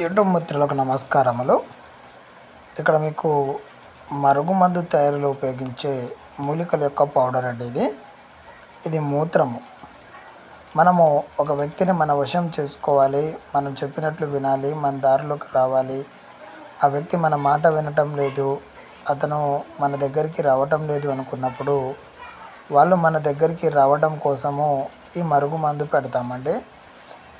YouTube మిత్రులకు నమస్కారములు. ఇక్కడ మీకు మరుగుమందు తయారీలో ఉపయోగించే మూలికల యొక్క పౌడర్ అండి ఇది మూత్రము. మనము ఒక వ్యక్తిని మన వశం చేసుకోవాలి, మనం చెప్పినట్లు వినాలి, మన దారిలోకి రావాలి. ఆ వ్యక్తి మన మాట వినటం లేదు, అతను మన దగ్గరికి రావటం లేదు అనుకున్నప్పుడు వాళ్ళు మన దగ్గరికి రావడం కోసము ఈ మరుగుమందు పెడతామండి.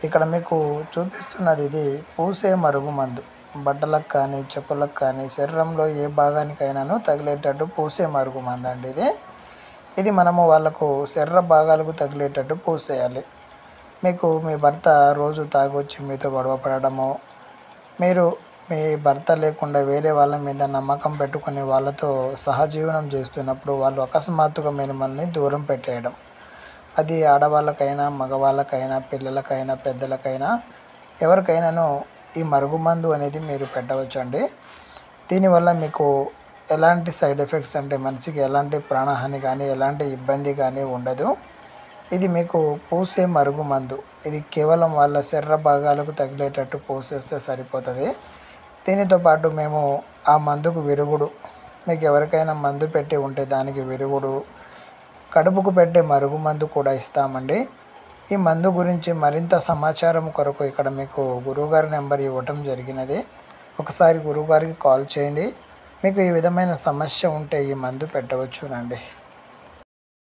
ఇక్కడ మీకు చూపిస్తున్నది ఇది పూసే మరుగుమందు. బట్టలకు కానీ, చెప్పులకు కానీ, శరీరంలో ఏ భాగానికైనాను తగిలేటట్టు పూసే మరుగుమందు అండి ఇది మనము వాళ్ళకు శరీర భాగాలకు తగిలేటట్టు పూసేయాలి. మీకు మీ భర్త రోజు తాగొచ్చి మీతో గొడవ పడడము, మీరు మీ భర్త లేకుండా వేరే వాళ్ళ మీద నమ్మకం పెట్టుకుని వాళ్ళతో సహజీవనం చేస్తున్నప్పుడు వాళ్ళు అకస్మాత్తుగా మిమ్మల్ని దూరం పెట్టేయడం, అది ఆడవాళ్ళకైనా, మగవాళ్ళకైనా, పిల్లలకైనా, పెద్దలకైనా, ఎవరికైనాను ఈ మరుగుమందు అనేది మీరు పెట్టవచ్చండి. దీనివల్ల మీకు ఎలాంటి సైడ్ ఎఫెక్ట్స్ అంటే మనిషికి ఎలాంటి ప్రాణహాని కానీ, ఎలాంటి ఇబ్బంది కానీ ఉండదు. ఇది మీకు పూసే మరుగుమందు. ఇది కేవలం వాళ్ళ శరీర భాగాలకు తగిలేటట్టు పూసేస్తే సరిపోతుంది. దీనితో పాటు మేము ఆ మందుకు విరుగుడు, మీకు ఎవరికైనా మందు పెట్టి ఉంటే దానికి విరుగుడు, కడుపుకు పెట్టే మరుగుమందు కూడా ఇస్తామండి. ఈ మందు గురించి మరింత సమాచారం కొరకు ఇక్కడ మీకు గురువుగారి నెంబర్ ఇవ్వటం జరిగినది. ఒకసారి గురువుగారికి కాల్ చేయండి. మీకు ఈ విధమైన సమస్య ఉంటే ఈ మందు పెట్టవచ్చునండి.